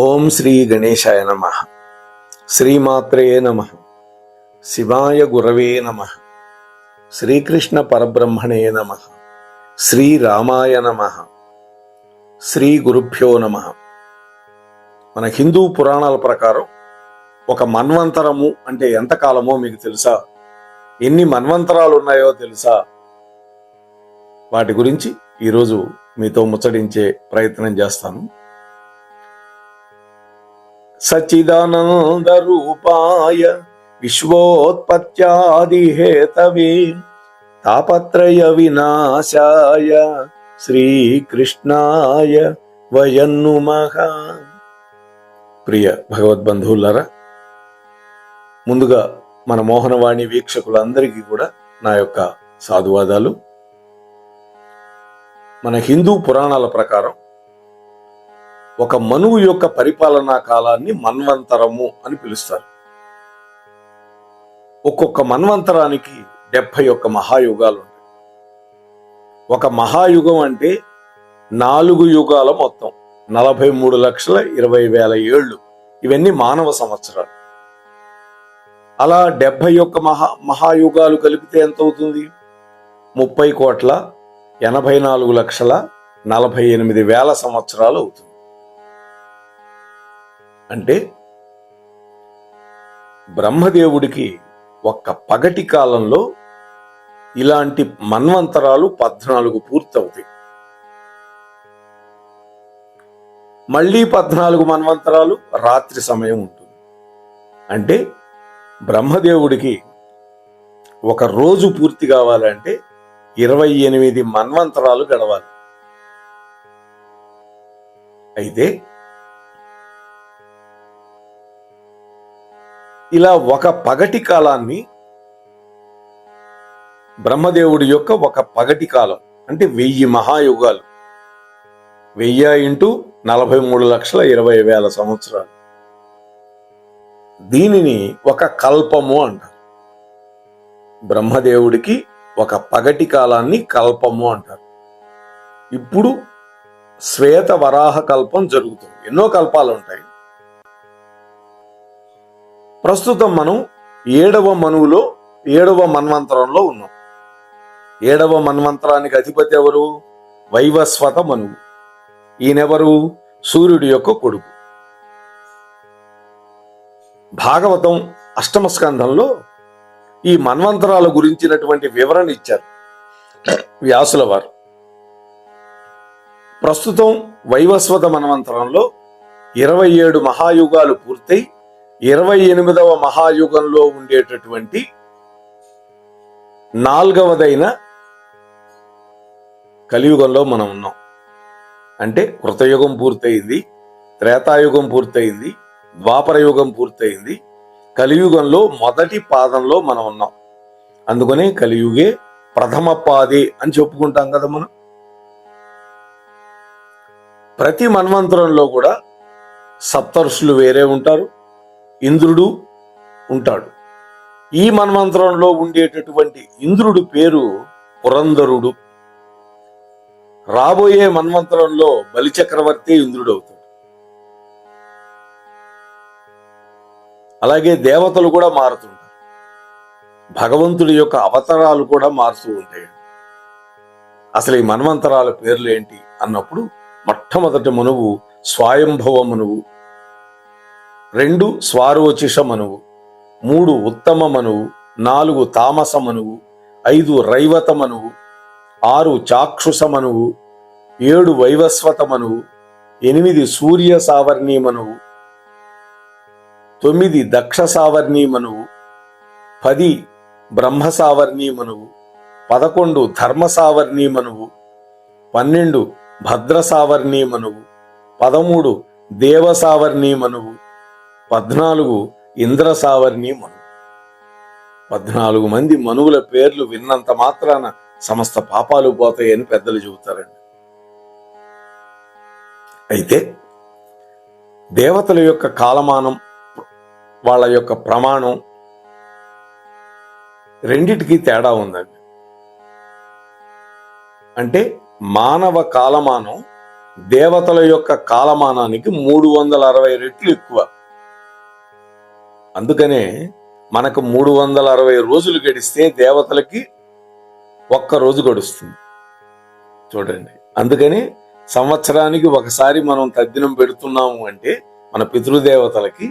ఓం శ్రీ గణేశాయ నమః. శ్రీమాత్రే నమః. శివాయ గురవే నమః. శ్రీకృష్ణ పరబ్రహ్మణే నమః. శ్రీరామాయ నమః. శ్రీ గురుభ్యో నమః. మన హిందూ పురాణాల ప్రకారం ఒక మన్వంతరము అంటే ఎంతకాలమో మీకు తెలుసా? ఎన్ని మన్వంతరాలు ఉన్నాయో తెలుసా? వాటి గురించి ఈరోజు మీతో ముచ్చడించే ప్రయత్నం చేస్తాను. సచ్చిదానంద రూపాయ విశ్వోత్పత్యాది హేతవే తాపత్రయ వినాశాయ శ్రీకృష్ణాయ వయం నమః. ప్రియ భగవద్బంధువులారా, ముందుగా మన మోహనవాణి వీక్షకులందరికీ కూడా నా యొక్క సాధువాదాలు. మన హిందూ పురాణాల ప్రకారం ఒక మనువు యొక్క పరిపాలనా కాలాన్ని మన్వంతరము అని పిలుస్తారు. ఒక్కొక్క మన్వంతరానికి 71 మహాయుగాలు ఉంటాయి. ఒక మహాయుగం అంటే 4 యుగాల మొత్తం 43,20,000 ఏళ్ళు. ఇవన్నీ మానవ సంవత్సరాలు. అలా 71 మహాయుగాలు కలిపితే ఎంత అవుతుంది? 30,84,48,000 సంవత్సరాలు అవుతుంది. అంటే బ్రహ్మదేవుడికి ఒక్క పగటి కాలంలో ఇలాంటి మన్వంతరాలు 14 పూర్తవుతాయి. మళ్ళీ 14 మన్వంతరాలు రాత్రి సమయం ఉంటుంది. అంటే బ్రహ్మదేవుడికి ఒక రోజు పూర్తి కావాలంటే 28 మన్వంతరాలు గడవాలి. అయితే ఇలా ఒక పగటి కాలాన్ని బ్రహ్మదేవుడి యొక్క ఒక పగటి కాలం అంటే 1000 మహాయుగాలు. 1000 × 43,20,000 సంవత్సరాలు. దీనిని ఒక కల్పము అంటారు. బ్రహ్మదేవుడికి ఒక పగటి కాలాన్ని కల్పము అంటారు. ఇప్పుడు శ్వేత వరాహ కల్పం జరుగుతుంది. ఎన్నో కల్పాలు ఉంటాయి. ప్రస్తుతం మనం 7వ మనువులో 7వ మన్వంతరంలో ఉన్నాం. 7వ మన్వంతరానికి అధిపతి ఎవరు? వైవస్వత మనువు. ఈయనెవరు? సూర్యుడి యొక్క కొడుకు. భాగవతం 8వ స్కంధంలో ఈ మన్వంతరాల గురించినటువంటి వివరణ ఇచ్చారు వ్యాసుల వారు. ప్రస్తుతం వైవస్వత మన్వంతరంలో 27 మహాయుగాలు పూర్తయి 28వ మహాయుగంలో ఉండేటటువంటి 4వదైన కలియుగంలో మనం ఉన్నాం. అంటే కృతయుగం పూర్తయింది, త్రేతాయుగం పూర్తయింది, ద్వాపర యుగం పూర్తయింది. కలియుగంలో మొదటి పాదంలో మనం ఉన్నాం. అందుకనే కలియుగే ప్రథమ పాదే అని చెప్పుకుంటాం కదా మనం. ప్రతి మన్వంతరంలో కూడా సప్తర్షులు వేరే ఉంటారు, ఇంద్రుడు ఉంటాడు. ఈ మన్వంతరంలో ఉండేటటువంటి ఇంద్రుడి పేరు పురంధరుడు. రాబోయే మన్వంతరంలో బలిచక్రవర్తి ఇంద్రుడు అవుతాడు. అలాగే దేవతలు కూడా మారుతుంటారు. భగవంతుడి యొక్క అవతారాలు కూడా మారుతూ ఉంటాయి. అసలు ఈ మన్వంతరాల పేర్లు ఏంటి అన్నప్పుడు మొట్టమొదటి మనువు స్వయంభవ మనువు, 2 స్వారోచిష మనువు, 3 ఉత్తమ మనువు, 4 తామస మనువు, 5 రైవత మనువు, 6 చాక్షుష మనువు, 7 వైవస్వత మనువు, 8 సూర్య సావర్ణీ మనువు, 9 దక్ష సావర్ణీ మనువు, 10 బ్రహ్మ సావర్ణీ మనువు, 11 ధర్మ సావర్ణీ మనువు, 12 భద్ర సావర్ణీ మనువు, 13 దేవ సావర్ణీ మనువు, 14 ఇంద్ర సావర్ణీ మనువు. 14 మంది మనువుల పేర్లు విన్నంత మాత్రాన సమస్త పాపాలు పోతాయని పెద్దలు చెబుతారండి. అయితే దేవతల యొక్క కాలమానం, వాళ్ళ యొక్క ప్రమాణం రెండిటికి తేడా ఉందండి. అంటే మానవ కాలమానం దేవతల యొక్క కాలమానానికి 360 రెట్లు ఎక్కువ. అందుకనే మనకు 360 రోజులు గడిస్తే దేవతలకి ఒక్క రోజు గడుస్తుంది చూడండి. అందుకని సంవత్సరానికి ఒకసారి మనం తద్దినం పెడుతున్నాము అంటే మన పితృదేవతలకి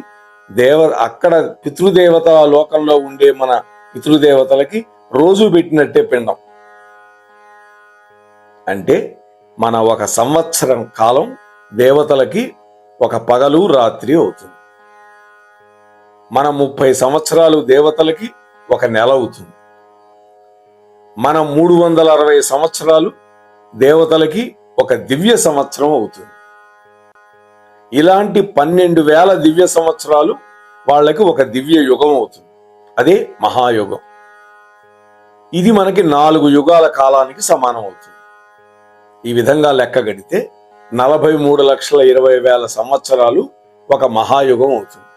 అక్కడ పితృదేవత లోకంలో ఉండే మన పితృదేవతలకి రోజు పెట్టినట్టే పిండం. అంటే మన ఒక సంవత్సరం కాలం దేవతలకి ఒక పగలు రాత్రి అవుతుంది. మన 30 సంవత్సరాలు దేవతలకి ఒక నెల అవుతుంది. మన 360 సంవత్సరాలు దేవతలకి ఒక దివ్య సంవత్సరం అవుతుంది. ఇలాంటి 12,000 దివ్య సంవత్సరాలు వాళ్ళకి ఒక దివ్య యుగం అవుతుంది. అదే మహాయుగం. ఇది మనకి 4 యుగాల కాలానికి సమానం అవుతుంది. ఈ విధంగా లెక్క గడితే 43,20,000 సంవత్సరాలు ఒక మహాయుగం అవుతుంది.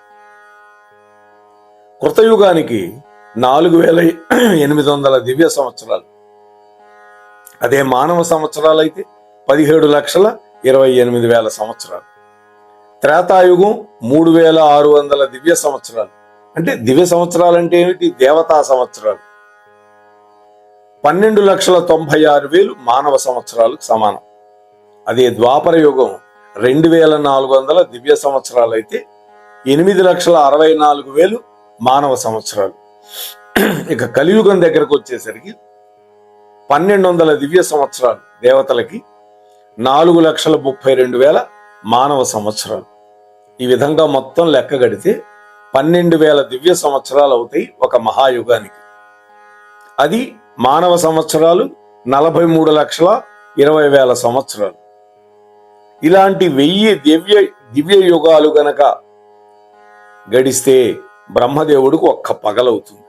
కృతయుగానికి 4,800 దివ్య సంవత్సరాలు. అదే మానవ సంవత్సరాలు అయితే 17,28,000 సంవత్సరాలు. త్రేతాయుగం 3,600 దివ్య సంవత్సరాలు. అంటే దివ్య సంవత్సరాలు అంటే ఏమిటి? దేవతా సంవత్సరాలు. 12,96,000 మానవ సంవత్సరాలకు సమానం. అదే ద్వాపర యుగం 2,400 దివ్య సంవత్సరాలు అయితే 8,64,000 మానవ సంవత్సరాలు. ఇక కలియుగం దగ్గరకు వచ్చేసరికి 1,200 దివ్య సంవత్సరాలు దేవతలకి, 4,32,000 మానవ సంవత్సరాలు. ఈ విధంగా మొత్తం లెక్క గడితే 12,000 దివ్య సంవత్సరాలు అవుతాయి ఒక మహాయుగానికి. అది మానవ సంవత్సరాలు 43,20,000 సంవత్సరాలు. ఇలాంటి 1000 దివ్య యుగాలు గనక గడిస్తే బ్రహ్మదేవుడికి ఒక్క పగలవుతుంది.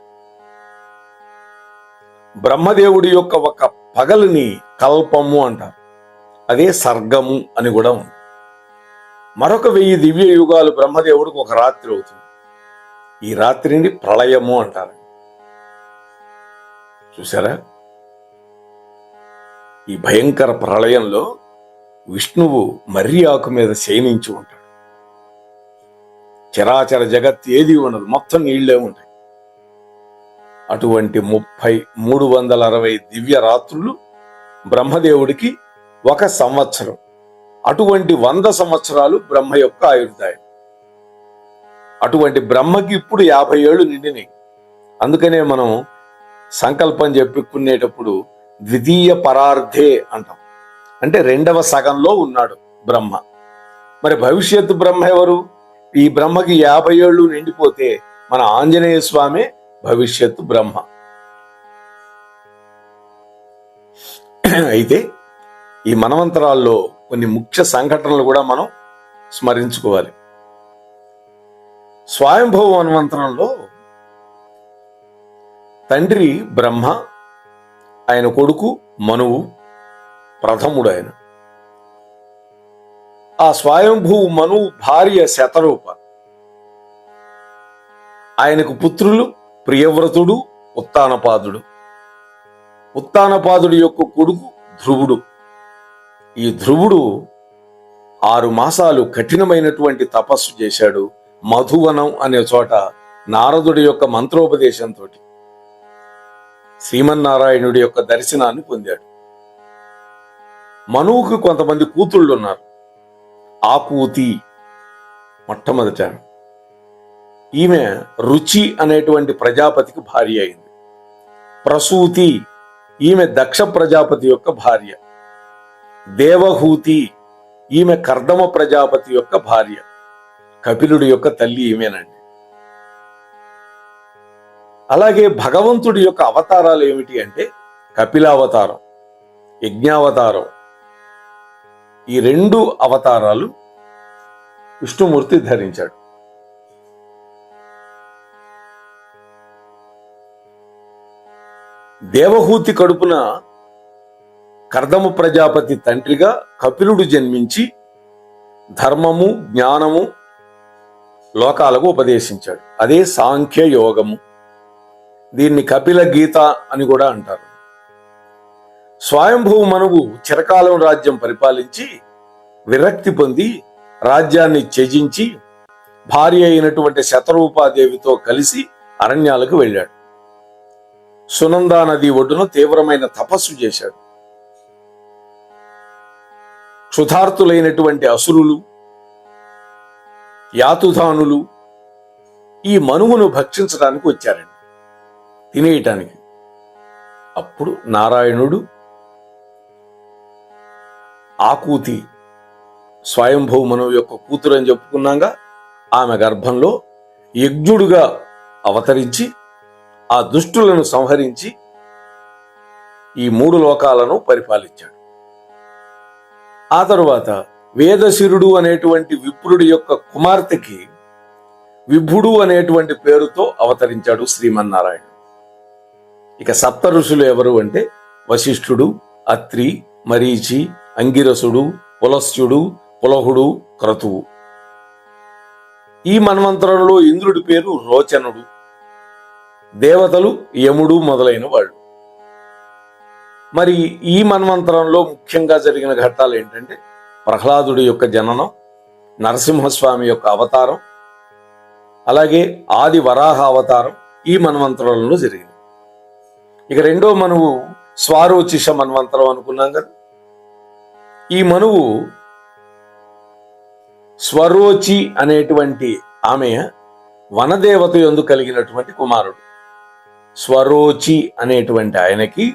బ్రహ్మదేవుడి యొక్క ఒక పగలుని కల్పము అంటారు. అదే సర్గము అని కూడా ఉంది. మరొక 1000 దివ్య యుగాలు బ్రహ్మదేవుడికి ఒక రాత్రి అవుతుంది. ఈ రాత్రిని ప్రళయము అంటారు. చూసారా? ఈ భయంకర ప్రళయంలో విష్ణువు మర్రి ఆకు మీద శయనించి ఉంటాడు. చరాచర జగత్ ఏది ఉండదు, మొత్తం నీళ్లే ఉంటాయి. అటువంటి 360 దివ్య రాత్రులు బ్రహ్మదేవుడికి ఒక సంవత్సరం. అటువంటి 100 సంవత్సరాలు బ్రహ్మ యొక్క ఆయుర్దాయం. అటువంటి బ్రహ్మకి ఇప్పుడు 50 ఏళ్ళు నిండినాయి. అందుకనే మనం సంకల్పం చెప్పుకునేటప్పుడు ద్వితీయ పరార్ధే అంటాం. అంటే 2వ సగంలో ఉన్నాడు బ్రహ్మ. మరి భవిష్యత్తు బ్రహ్మ ఎవరు? ఈ బ్రహ్మకి 50 ఏళ్ళు నిండిపోతే మన ఆంజనేయ స్వామి భవిష్యత్తు బ్రహ్మ. అయితే ఈ మన్వంతరాల్లో కొన్ని ముఖ్య సంఘటనలు కూడా మనం స్మరించుకోవాలి. స్వయంభవ మన్వంతరంలో తండ్రి బ్రహ్మ, ఆయన కొడుకు మనువు ప్రథముడు. ఆయన ఆ స్వయంభూ మనువు భార్య శతరూప. ఆయనకు పుత్రులు ప్రియవ్రతుడు, ఉత్తానపాదుడు. ఉత్తానపాదుడి యొక్క కొడుకు ధ్రువుడు. ఈ ధ్రువుడు 6 మాసాలు కఠినమైనటువంటి తపస్సు చేశాడు. మధువనం అనే చోట నారదుడి యొక్క మంత్రోపదేశంతో శ్రీమన్నారాయణుడి యొక్క దర్శనాన్ని పొందాడు. మనువుకు కొంతమంది కూతుళ్ళు ఉన్నారు. ఆకూతి మొట్టమొదట. ఈమె రుచి అనేటువంటి ప్రజాపతికి భార్య అయింది. ప్రసూతి, ఈమె దక్ష ప్రజాపతి యొక్క భార్య. దేవహూతి, ఈమె కర్దమ ప్రజాపతి యొక్క భార్య. కపిలుడి యొక్క తల్లి ఈమెనండి. అలాగే భగవంతుడి యొక్క అవతారాలు ఏమిటి అంటే కపిలావతారం, యజ్ఞావతారం. ఈ 2 అవతారాలు విష్ణుమూర్తి ధరించాడు. దేవహూతి కడుపున కర్దమ ప్రజాపతి తండ్రిగా కపిలుడు జన్మించి ధర్మము, జ్ఞానము లోకాలకు ఉపదేశించాడు. అదే సాంఖ్య యోగము. దీన్ని కపిల గీత అని కూడా అంటారు. స్వయంభూ మనువు చిరకాలం రాజ్యం పరిపాలించి విరక్తి పొంది రాజ్యాన్ని త్యజించి భార్య అయినటువంటి శతరూపాదేవితో కలిసి అరణ్యాలకు వెళ్ళాడు. సునందా నది ఒడ్డున తీవ్రమైన తపస్సు చేశాడు. క్షుధార్తులైనటువంటి అసురులు, యాతుధానులు ఈ మనువును భక్షించడానికి వచ్చారండి, తినేయటానికి. అప్పుడు నారాయణుడు ఆకూతి స్వయంభూ మనువు యొక్క కూతురు అని చెప్పుకున్నాగా, ఆమె గర్భంలో యజ్ఞుడుగా అవతరించి ఆ దుష్టులను సంహరించి ఈ 3 లోకాలను పరిపాలించాడు. ఆ తరువాత వేదశిరుడు అనేటువంటి విప్రుడి యొక్క కుమార్తెకి విభుడు అనేటువంటి పేరుతో అవతరించాడు శ్రీమన్నారాయణ. ఇక సప్త ఋషులు ఎవరు అంటే వశిష్ఠుడు, అత్రి, మరీచి, అంగిరసుడు, పులస్త్యుడు, పులహుడు, క్రతువు. ఈ మన్వంతరంలో ఇంద్రుడి పేరు రోచనుడు, దేవతలు యముడు మొదలైన వాళ్ళు. మరి ఈ మన్వంతరంలో ముఖ్యంగా జరిగిన ఘట్టాలు ఏంటంటే ప్రహ్లాదుడి యొక్క జననం, నరసింహస్వామి యొక్క అవతారం, అలాగే ఆది వరాహ అవతారం ఈ మన్వంతరంలో జరిగింది. ఇక రెండో మనువు స్వారోచిష మన్వంతరం అనుకున్నాం కదా. ఈ మనువు స్వరోచి అనేటువంటి ఆమె వనదేవత యందు కలిగినటువంటి కుమారుడు. స్వరోచి అనేటువంటి ఆయనకి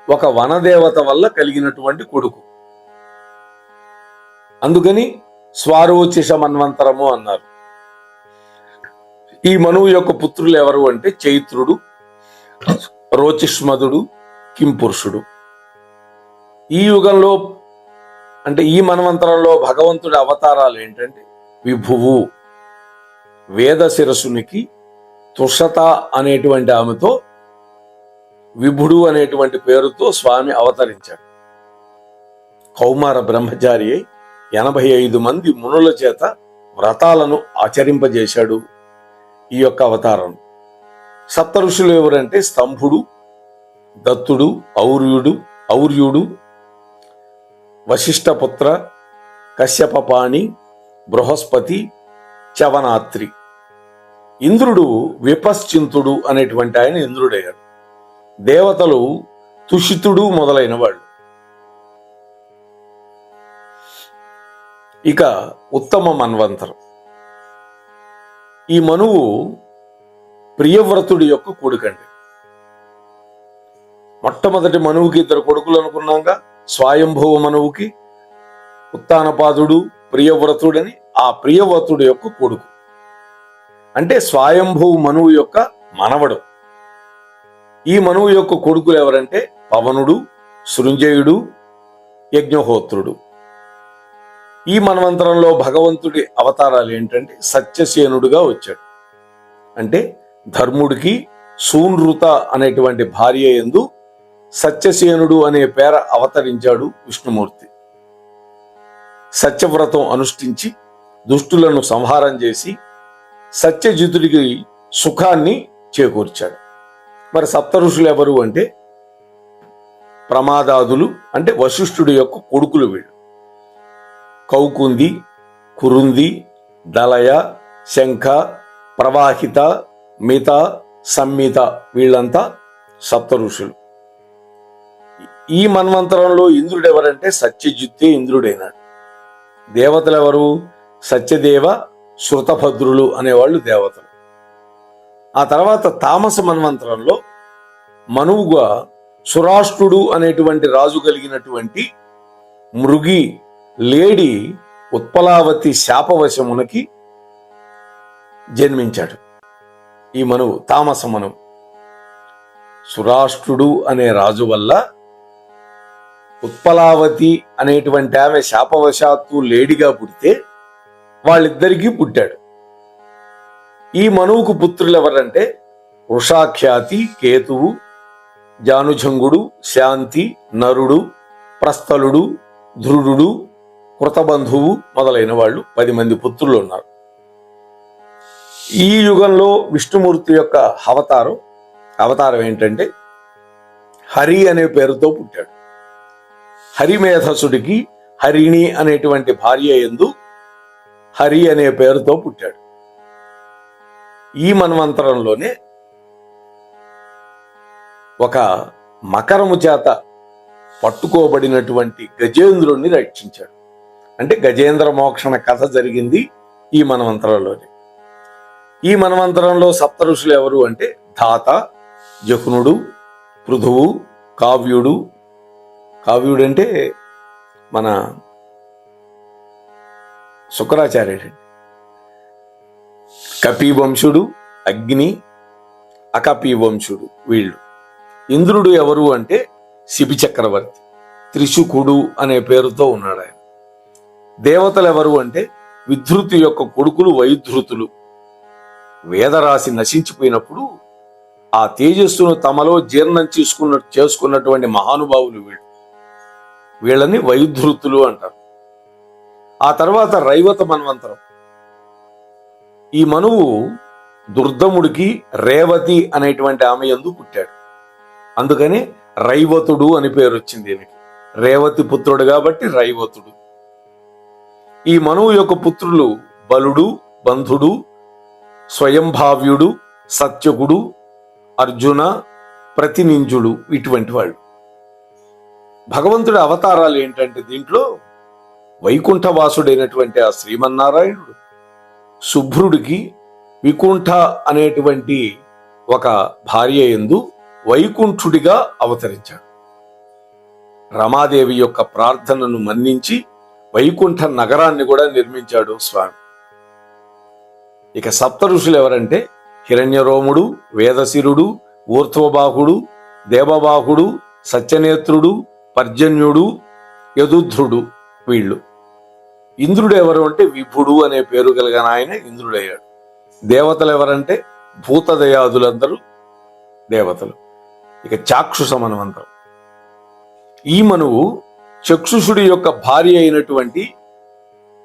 ఒక వనదేవత వల్ల కలిగినటువంటి కొడుకు. అందుకని స్వారోచిష మన్వంతరము అన్నారు. ఈ మనువు యొక్క పుత్రులు ఎవరు అంటే చైత్రుడు, రోచిష్మదుడు, కింపురుషుడు. ఈ యుగంలో అంటే ఈ మన్వంతరంలో భగవంతుడి అవతారాలు ఏంటంటే విభువు, వేద శిరస్సునికి తుషత అనేటువంటి ఆమెతో విభుడు అనేటువంటి పేరుతో స్వామి అవతరించాడు. కౌమార బ్రహ్మచారి 85 మంది మునుల చేత వ్రతాలను ఆచరింపజేశాడు ఈ యొక్క అవతారం. సప్త ఋషులు ఎవరంటే స్తంభుడు, దత్తుడు, ఔర్యుడు, వశిష్ఠపుత్ర, కశ్యపపాణి, బృహస్పతి, చవనాత్రి. ఇంద్రుడు విపశ్చింతుడు అనేటువంటి ఆయన ఇంద్రుడయ్యాడు. దేవతలు తుషితుడు మొదలైన వాళ్ళు. ఇక ఉత్తమ మన్వంతరం. ఈ మనువు ప్రియవ్రతుడి యొక్క కొడుకండి. మొట్టమొదటి మనువుకి 2 కొడుకులు అనుకున్నాగా. స్వయంభువ మనువుకి ఉత్తానపాదుడు, ప్రియవ్రతుడని ఆ ప్రియవ్రతుడి యొక్క కొడుకు. అంటే స్వయంభువ మనువు యొక్క మనవడు. ఈ మనువు యొక్క కొడుకులు ఎవరంటే పవనుడు, సృంజయుడు, యజ్ఞహోత్రుడు. ఈ మన్వంతరంలో భగవంతుడి అవతారాలు ఏంటంటే సత్యసేనుడుగా వచ్చాడు. అంటే ధర్ముడికి సూనృత అనేటువంటి భార్య యందు సత్యసేనుడు అనే పేర అవతరించాడు విష్ణుమూర్తి. సత్యవ్రతం అనుష్ఠించి దుష్టులను సంహారం చేసి సత్యజితుడికి సుఖాన్ని చేకూర్చాడు. మరి సప్త ఋషులు ఎవరు అంటే ప్రమాదాదులు, అంటే వశిష్ఠుడి యొక్క కొడుకులు వీళ్ళు. కౌకుంది, కురుంది, దలయ, శంఖ, ప్రవాహిత, మిత, సంమిత వీళ్ళంతా సప్త ఋషులు. ఈ మన్వంతరంలో ఇంద్రుడు ఎవరంటే సత్యజిత్తే ఇంద్రుడైనాడు. దేవతలు ఎవరు? సత్యదేవ, శృతభద్రులు అనేవాళ్ళు దేవతలు. ఆ తర్వాత తామస మన్వంతరంలో మనువుగా సురాష్ట్రుడు అనేటువంటి రాజు కలిగినటువంటి మృగి లేడి ఉత్పలావతి శాపవశమునకి జన్మించాడు. ఈ మనువు తామస మనువు. సురాష్ట్రుడు అనే రాజు వల్ల ఉత్పలావతి అనేటువంటి ఆమె శాపవశాత్తు లేడిగా పుడితే వాళ్ళిద్దరికీ పుట్టాడు. ఈ మనువుకు పుత్రులు ఎవరంటే వృషాఖ్యాతి, కేతువు, జానుజంగుడు, శాంతి, నరుడు, ప్రస్థలుడు, ధ్రుడు, కృతబంధువు మొదలైన వాళ్ళు 10 మంది పుత్రులు ఉన్నారు. ఈ యుగంలో విష్ణుమూర్తి యొక్క అవతారం ఏంటంటే హరి అనే పేరుతో పుట్టాడు. హరిమేధసుడికి హరిణి అనేటువంటి భార్య యందు హరి అనే పేరుతో పుట్టాడు. ఈ మన్వంతరంలోనే ఒక మకరము చేత పట్టుకోబడినటువంటి గజేంద్రుణ్ణి రక్షించాడు. అంటే గజేంద్ర మోక్షణ కథ జరిగింది ఈ మన్వంతరంలోనే. ఈ మన్వంతరంలో సప్త ఋషులు ఎవరు అంటే ధాత, జకునుడు, పృథువు, కావ్యుడు. కావ్యుడు అంటే మన శుక్రాచార్యుడు. కపివంశుడు, అగ్ని, అకపివంశుడు వీళ్ళు. ఇంద్రుడు ఎవరు అంటే శిబి చక్రవర్తి, త్రిశుకుడు అనే పేరుతో ఉన్నాడు ఆయన. దేవతలు ఎవరు అంటే విధృతి యొక్క కొడుకులు వైధృతులు. వేదరాశి నశించిపోయినప్పుడు ఆ తేజస్సును తమలో జీర్ణం చేసుకున్నటువంటి మహానుభావులు వీళ్ళు. వీళ్ళని వైధృతులు అంటారు. ఆ తర్వాత రైవత మన్వంతరం. ఈ మనువు దుర్దముడికి రేవతి అనేటువంటి ఆమె యందు పుట్టాడు. అందుకని రైవతుడు అని పేరు వచ్చింది దీనికి. రేవతి పుత్రుడు కాబట్టి రైవతుడు. ఈ మనువు యొక్క పుత్రులు బలుడు, బంధుడు, స్వయంభావ్యుడు, సత్యకుడు, అర్జున, ప్రతినింజుడు ఇటువంటి వాళ్ళు. భగవంతుడి అవతారాలు ఏంటంటే దీంట్లో వైకుంఠవాసుడైనటువంటి ఆ శ్రీమన్నారాయణుడు శుభ్రుడికి వికుంఠ అనేటువంటి ఒక భార్య యందు వైకుంఠుడిగా అవతరించాడు. రమాదేవి యొక్క ప్రార్థనను మన్నించి వైకుంఠ నగరాన్ని కూడా నిర్మించాడు స్వామి. ఇక సప్త ఋషులు ఎవరంటే హిరణ్యరోముడు, వేదశిరుడు, ఊర్ధ్వబాహుడు, దేవబాహుడు, సత్యనేత్రుడు, పర్జన్యుడు, యదుధ్రుడు వీళ్ళు. ఇంద్రుడు ఎవరు అంటే విభుడు అనే పేరు కలిగిన ఆయన ఇంద్రుడయ్యాడు. దేవతలు ఎవరంటే భూతదయాదులందరూ దేవతలు. ఇక చాక్షుష మన్వంతరం. ఈ మనువు చక్షుషుడి యొక్క భార్య అయినటువంటి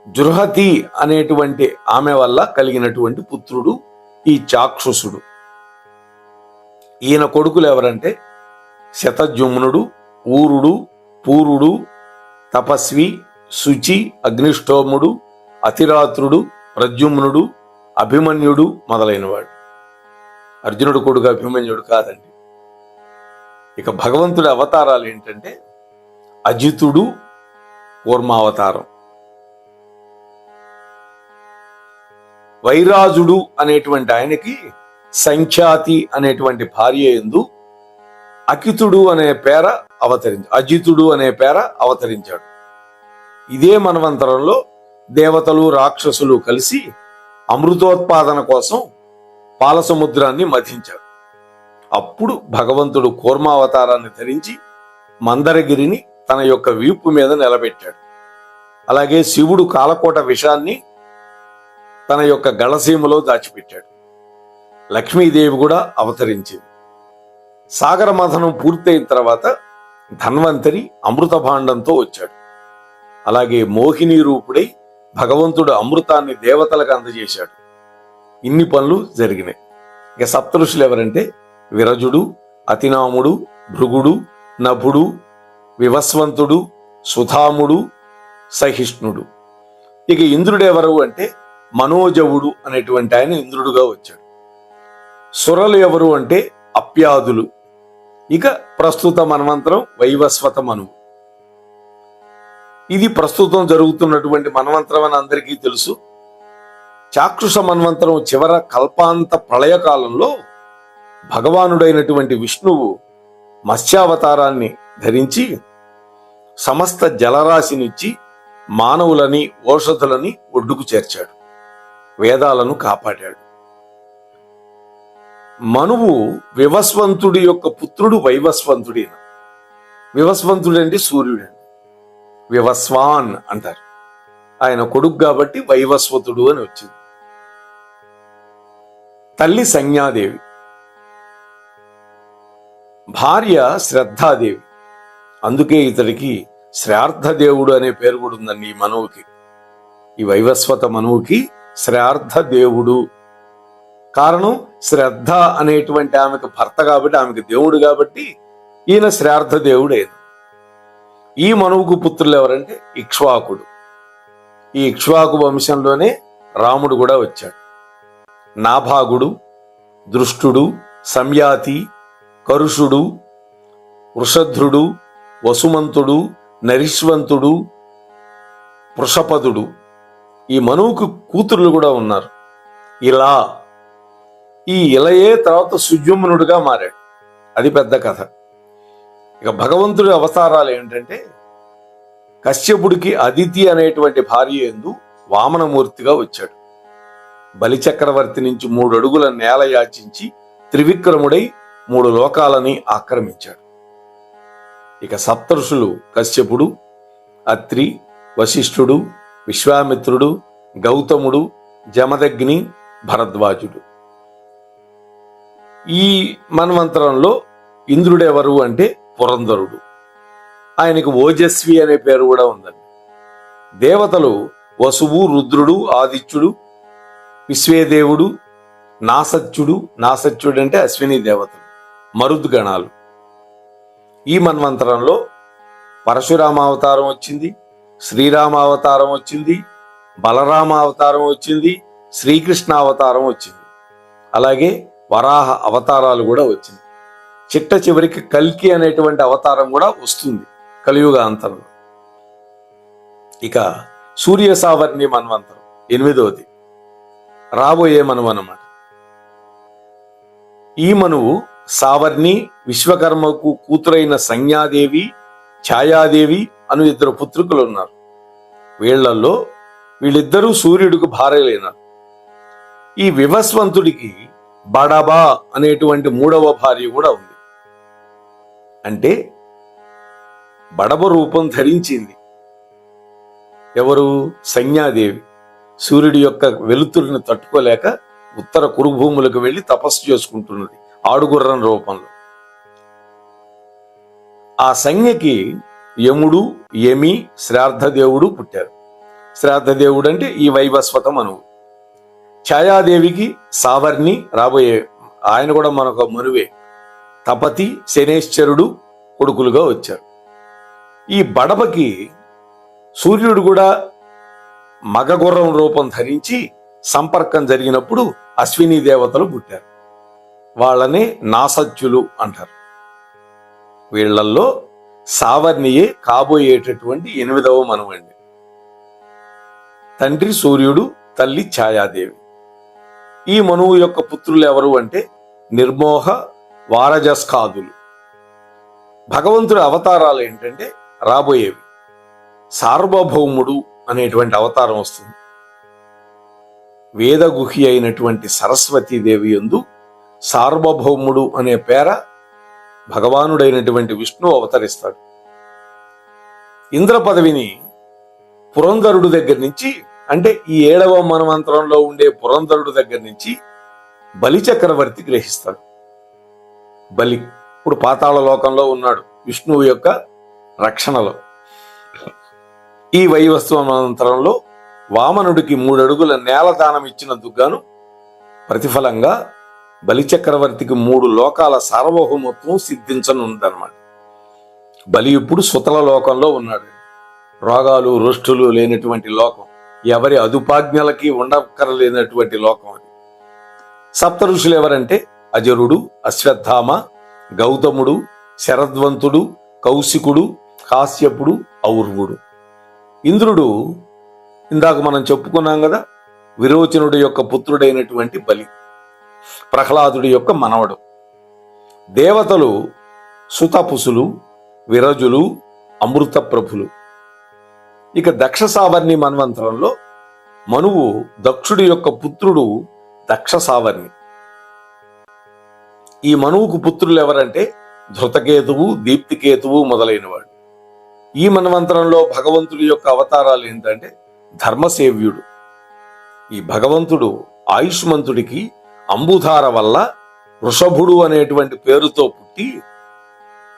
జృహతి అనేటువంటి ఆమె వల్ల కలిగినటువంటి పుత్రుడు ఈ చాక్షుషుడు. ఈయన కొడుకులు ఎవరంటే శతజుమ్నుడు, ఊరుడు, పూరుడు, తపస్వి, శుచి, అగ్నిష్టోముడు, అతిరాత్రుడు, ప్రద్యుమ్నుడు, అభిమన్యుడు మొదలైనవాడు. అర్జునుడు కొడుకు అభిమన్యుడు కాదండి. ఇక భగవంతుడి అవతారాలు ఏంటంటే అజితుడు కూర్మావతారం, వైరాజుడు అనేటువంటి ఆయనకి సంఖ్యాతి అనేటువంటి భార్య యందు అకితుడు అనే పేర అజితుడు అనే పేర అవతరించాడు. ఇదే మన్వంతరంలో దేవతలు రాక్షసులు కలిసి అమృతోత్పాదన కోసం పాలసముద్రాన్ని మథించాడు. అప్పుడు భగవంతుడు కూర్మావతారాన్ని ధరించి మందరగిరిని తన యొక్క వీపు మీద నిలబెట్టాడు. అలాగే శివుడు కాలకోట విషాన్ని తన యొక్క గళసీమలో దాచిపెట్టాడు. లక్ష్మీదేవి కూడా అవతరించింది. సాగర మథనం పూర్తయిన తర్వాత ధన్వంతరి అమృత భాండంతో వచ్చాడు. అలాగే మోహిని రూపుడై భగవంతుడు అమృతాన్ని దేవతలకు అందజేశాడు. ఇన్ని పనులు జరిగినాయి. ఇక సప్తఋషులు ఎవరంటే విరజుడు, అతినాముడు, భృగుడు, నభుడు, వివస్వంతుడు, సుధాముడు, సహిష్ణుడు. ఇక ఇంద్రుడు ఎవరు అంటే మనోజవుడు అనేటువంటి ఆయన ఇంద్రుడుగా వచ్చాడు. సురలు ఎవరు అంటే అప్యాదులు. ఇక ప్రస్తుత మన్వంతరం వైవస్వత మనువు. ఇది ప్రస్తుతం జరుగుతున్నటువంటి మన్వంతరం అని అందరికీ తెలుసు. చాక్షుష మన్వంతరం చివర కల్పాంత ప్రళయకాలంలో భగవానుడైనటువంటి విష్ణువు మత్స్యావతారాన్ని ధరించి సమస్త జలరాశినిచ్చి మానవులని ఓషధులని ఒడ్డుకు చేర్చాడు. వేదాలను కాపాడాడు. మనువు వివస్వంతుడి యొక్క పుత్రుడు వైవస్వంతుడి. వివస్వంతుడు అంటే సూర్యుడు. వివస్వాన్ అంటారు. ఆయన కొడుకు కాబట్టి వైవస్వతుడు అని వచ్చింది. తల్లి సంజ్ఞాదేవి, భార్య శ్రద్ధాదేవి. అందుకే ఇతడికి శ్రార్థదేవుడు అనే పేరు కూడా ఉందండి ఈ మనువుకి. ఈ వైవస్వత మనువుకి శ్రార్థదేవుడు. కారణం శ్రద్ధ అనేటువంటి ఆమెకు భర్త కాబట్టి, ఆమెకు దేవుడు కాబట్టి ఈయన శ్రార్థదేవుడు అయింది. ఈ మనువుకు పుత్రులు ఎవరంటే ఇక్ష్వాకుడు. ఈ ఇక్ష్వాకు వంశంలోనే రాముడు కూడా వచ్చాడు. నాభాగుడు, దృష్టుడు, సంయాతి, కరుషుడు, వృషధ్రుడు, వసుమంతుడు, నరిష్వంతుడు, వృషపదుడు, ఈ మనువుకు కూతుర్లు కూడా ఉన్నారు. ఈ ఇలయే తర్వాత సుజుమ్నుడుగా మారాడు. అది పెద్ద కథ. ఇక భగవంతుడి అవతారాలు ఏంటంటే, కశ్యపుడికి అదితి అనేటువంటి భార్య యందు వామనమూర్తిగా వచ్చాడు. బలిచక్రవర్తి నుంచి 3 అడుగుల నేల యాచించి త్రివిక్రముడై 3 లోకాలని ఆక్రమించాడు. ఇక సప్తఋషులు కశ్యపుడు, అత్రి, వశిష్ఠుడు, విశ్వామిత్రుడు, గౌతముడు, జమదగ్ని, భరద్వాజుడు. ఈ మన్వంతరంలో ఇంద్రుడెవరు అంటే పురంధరుడు. ఆయనకు ఓజస్వి అనే పేరు కూడా ఉందండి. దేవతలు వసువు, రుద్రుడు, ఆదిత్యుడు, విశ్వేదేవుడు, నాసత్యుడు అంటే అశ్విని దేవతలు, మరుద్గణాలు. ఈ మన్వంతరంలో పరశురామ అవతారం వచ్చింది, శ్రీరామ అవతారం వచ్చింది, బలరామ అవతారం వచ్చింది, శ్రీకృష్ణ అవతారం వచ్చింది. అలాగే వరాహ అవతారాలు కూడా వచ్చింది. చిట్ట చివరికి కల్కి అనేటువంటి అవతారం కూడా వస్తుంది కలియుగ అంతరంలో. ఇక సూర్య సావర్ణి మన్వంతరం 8వది రాబోయే మనువు అన్నమాట. ఈ మనువు సావర్ణి విశ్వకర్మకు కూతురైన సంజ్ఞాదేవి, ఛాయాదేవి అను 2 పుత్రికలు ఉన్నారు. వీళ్ళిద్దరూ సూర్యుడికి భార్యలైనారు. ఈ వివస్వంతుడికి బడబా అనేటువంటి 3వ భార్య కూడా ఉంది. అంటే బడబ రూపం ధరించింది ఎవరు? సంజ్ఞాదేవి. సూర్యుడి యొక్క వెలుతురిని తట్టుకోలేక ఉత్తర కురుభూములకు వెళ్లి తపస్సు చేసుకుంటున్నది ఆడుగుర్రం రూపంలో. ఆ సంజ్ఞకి యముడు, యమి, శ్రాద్ధదేవుడు పుట్టారు. శ్రాద్ధదేవుడు అంటే ఈ వైవస్వత మనువు. ఛాయాదేవికి సావర్ణి రాబోయే ఆయన కూడా మనొక మనువే, తపతి, శనేశ్వరుడు కొడుకులుగా వచ్చారు. ఈ బడబకి సూర్యుడు కూడా మగగుర్రం రూపం ధరించి సంపర్కం జరిగినప్పుడు అశ్విని దేవతలు పుట్టారు. వాళ్ళని నాసత్యులు అంటారు. వీళ్లల్లో సావర్ణియే కాబోయేటటువంటి 8వ మనువండి. తండ్రి సూర్యుడు, తల్లి ఛాయాదేవి. ఈ మనువు యొక్క పుత్రులు ఎవరు అంటే నిర్మోహ, వారజస్కాదులు. భగవంతుడి అవతారాలు ఏంటంటే రాబోయేవి. సార్వభౌముడు అనేటువంటి అవతారం వస్తుంది. వేదగుహి అయినటువంటి సరస్వతీదేవి యందు సార్వభౌముడు అనే పేర భగవానుడైనటువంటి విష్ణువు అవతరిస్తాడు. ఇంద్ర పదవిని పురంధరుడు దగ్గర నుంచి, అంటే ఈ 7వ మన్వంతరంలో ఉండే పురంధరుడు దగ్గర నుంచి బలిచక్రవర్తి గ్రహిస్తాడు. బలి ఇప్పుడు పాతాళ లోకంలో ఉన్నాడు విష్ణువు యొక్క రక్షణలో. ఈ వైవస్వనంతరంలో వామనుడికి 3 అడుగుల నేల దానం ఇచ్చినందుకు గాను ప్రతిఫలంగా బలిచక్రవర్తికి 3 లోకాల సార్వభౌమత్వం సిద్ధించనుందన్నమాట. బలి ఇప్పుడు సుతల లోకంలో ఉన్నాడు. రోగాలు, రుష్టులు లేనటువంటి లోకం, ఎవరి అదుపాజ్ఞలకి ఉండక్కరలేనటువంటి లోకం అది. సప్త ఋషులు ఎవరంటే అజరుడు, అశ్వత్థామ, గౌతముడు, శరద్వంతుడు, కౌశికుడు, కాశ్యపుడు, ఔర్వుడు. ఇంద్రుడు ఇందాక మనం చెప్పుకున్నాం కదా, విరోచనుడి యొక్క పుత్రుడైనటువంటి బలి, ప్రహ్లాదుడి యొక్క మనవడు. దేవతలు సుతపుసులు, విరజులు, అమృత ప్రభులు. ఇక దక్ష సావర్ణి మన్వంతరంలో మనువు దక్షుడి యొక్క పుత్రుడు దక్ష సావర్ణి. ఈ మనువుకు పుత్రులు ఎవరంటే ధృతకేతువు, దీప్తికేతువు మొదలైనవాడు. ఈ మన్వంతరంలో భగవంతుడి యొక్క అవతారాలు ఏంటంటే ధర్మసేవ్యుడు. ఈ భగవంతుడు ఆయుష్మంతుడికి అంబుధార వల్ల వృషభుడు అనేటువంటి పేరుతో పుట్టి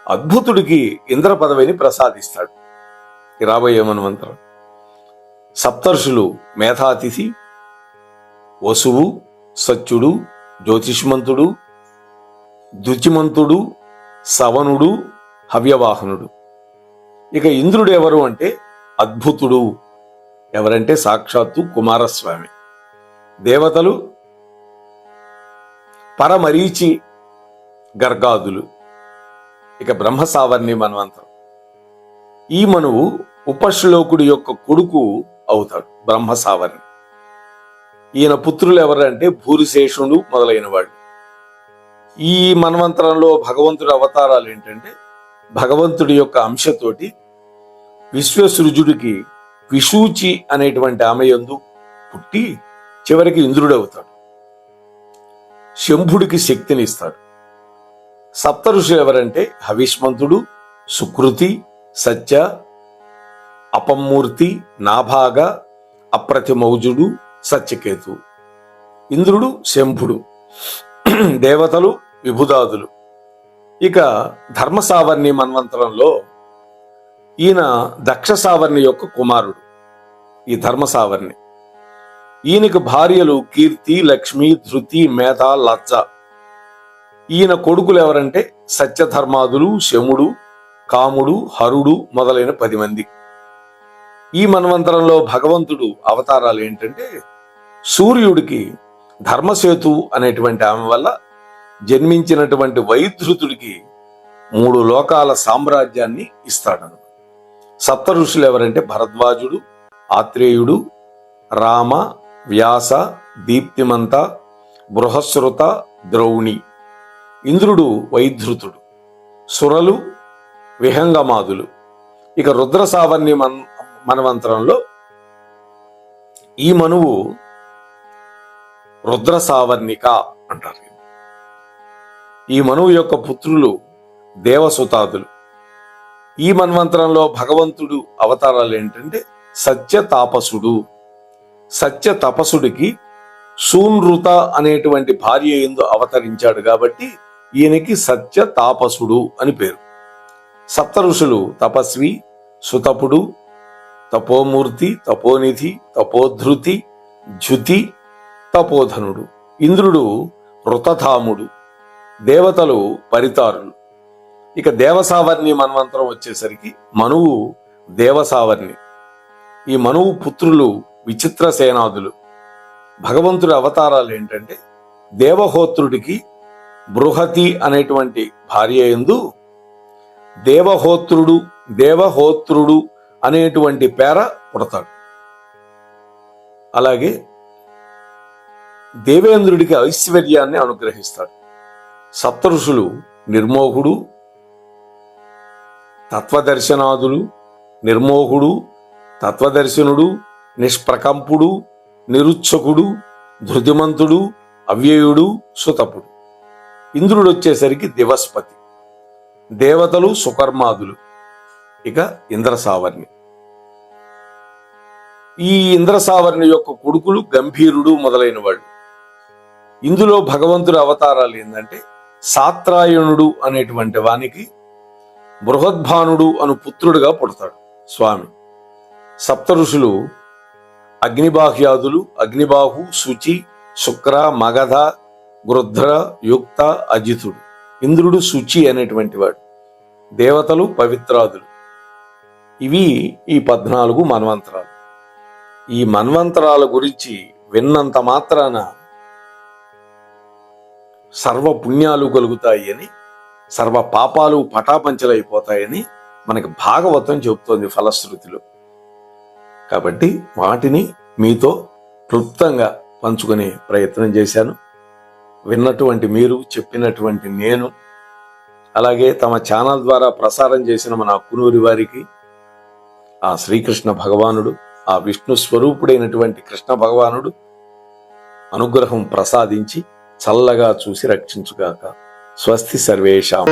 అద్భుతుడికి ఇంద్ర పదవిని ప్రసాదిస్తాడు. రాబోయే మన్వంతరం సప్తర్షులు మేధాతిథి, వసువు, సత్యుడు, జ్యోతిష్మంతుడు, ద్యుతిమంతుడు, సవనుడు, హవ్యవాహనుడు. ఇక ఇంద్రుడు ఎవరు అంటే అద్భుతుడు. ఎవరంటే సాక్షాత్తు కుమారస్వామి. దేవతలు పరమరీచి గర్గాదులు. ఇక బ్రహ్మ సావర్ణి మన్వంతరం. ఈ మనువు ఉపశ్లోకుడి యొక్క కొడుకు అవుతాడు బ్రహ్మ సావర్ణి. ఈయన పుత్రులు ఎవరంటే భూరిశేషుడు మొదలైన వాడు. ఈ మన్వంతరంలో భగవంతుడి అవతారాలు ఏంటంటే భగవంతుడి యొక్క అంశతోటి విశ్వసృజుడికి విషూచి అనేటువంటి ఆమె యందు పుట్టి చివరికి ఇంద్రుడవుతాడు. శంభుడికి శక్తిని ఇస్తాడు. సప్త ఋషులు ఎవరంటే హవిష్మంతుడు, సుకృతి, సత్య, అపమ్మూర్తి, నాభాగ, అప్రతిమౌజుడు, సత్యకేతు. ఇంద్రుడు శంభుడు, దేవతలు విభుదాదులు. ఇక ధర్మ సావర్ణి మన్వంతరంలో ఈయన దక్ష సావర్ణి యొక్క కుమారుడు. ఈ ధర్మ సావర్ణి ఈయనకు భార్యలు కీర్తి, లక్ష్మి, ధృతి, మేధ, లజ్జ. ఈయన కొడుకులు ఎవరంటే సత్యధర్మాదులు, శముడు, కాముడు, హరుడు మొదలైన 10 మంది. ఈ మన్వంతరంలో భగవంతుడు అవతారాలు ఏంటంటే సూర్యుడికి ధర్మసేతు అనేటువంటి ఆమె వల్ల జన్మించినటువంటి వైధృతుడికి 3 లోకాల సామ్రాజ్యాన్ని ఇస్తాడను. సప్త ఋషులు ఎవరంటే భరద్వాజుడు, ఆత్రేయుడు, రామ, వ్యాస, దీప్తిమంత, బృహస్రుత, ద్రౌణి. ఇంద్రుడు వైధృతుడు, సురలు, విహంగమాదులు. ఇక రుద్ర సావర్ణి మన్వంతరంలో ఈ మనువు రుద్ర సావర్ణిక అంటారు. ఈ మనువు యొక్క పుత్రులు దేవసుతాదులు. ఈ మన్వంతరంలో భగవంతుడు అవతారాలు ఏంటంటే సత్య తాపసుడు. సత్య తపసుడికి సూనృత అనేటువంటి భార్య యందు అవతరించాడు కాబట్టి ఈయనకి సత్య తాపసుడు అని పేరు. సప్త ఋషులు తపస్వి, సుతపుడు, తపోమూర్తి, తపోనిధి, తపోధృతి, జ్యుతి, తపోధనుడు. ఇంద్రుడు ఋతధాముడు, దేవతలు పరితారులు. ఇక దేవసావర్ణి మన్వంతరం వచ్చేసరికి మనువు దేవసావర్ణి. ఈ మనువు పుత్రులు విచిత్ర సేనాదులు. భగవంతుడి అవతారాలు ఏంటంటే దేవహోత్రుడికి బృహతి అనేటువంటి భార్య యందు దేవహోత్రుడు అనేటువంటి పేర పుడతాడు. అలాగే దేవేంద్రుడికి ఐశ్వర్యాన్ని అనుగ్రహిస్తాడు. సప్త ఋషులు నిర్మోహుడు, తత్వదర్శనాదులు, నిర్మోహుడు, తత్వదర్శనుడు, నిష్ప్రకంపుడు, నిరుత్సకుడు, ధృతిమంతుడు, అవ్యయుడు, సుతపుడు. ఇంద్రుడు వచ్చేసరికి దివస్పతి. దేవతలు సుకర్మాదులు. ఇక ఇంద్రసావర్ణి. ఈ ఇంద్రసావర్ణి యొక్క కొడుకులు గంభీరుడు మొదలైన వాళ్ళు. ఇందులో భగవంతుడి అవతారాలు ఏంటంటే సాత్రాయణుడు అనేటువంటి వానికి బృహద్భానుడు అను పుత్రుడుగా పుడతాడు స్వామి. సప్త ఋషులు అగ్నిబాహ్యాదులు. అగ్నిబాహు, శుచి, శుక్ర, మగధ, గృధ్ర, యుక్త, అజితుడు. ఇంద్రుడు శుచి అనేటువంటి వాడు. దేవతలు పవిత్రాదులు. ఇవి ఈ 14 మన్వంతరాలు. ఈ మన్వంతరాల గురించి విన్నంత మాత్రాన సర్వ పుణ్యాలు కలుగుతాయి అని, సర్వ పాపాలు పటాపంచలైపోతాయని మనకి భాగవతం చెబుతోంది ఫలశ్రుతిలో. కాబట్టి వాటిని మీతో క్లుప్తంగా పంచుకునే ప్రయత్నం చేశాను. విన్నటువంటి మీరు, చెప్పినటువంటి నేను, అలాగే తమ ఛానల్ ద్వారా ప్రసారం చేసిన మన అక్కునూరి వారికి ఆ శ్రీకృష్ణ భగవానుడు, ఆ విష్ణు స్వరూపుడైనటువంటి కృష్ణ భగవానుడు అనుగ్రహం ప్రసాదించి చల్లగా చూసి రక్షించుగాక. స్వస్తి సర్వేషాం.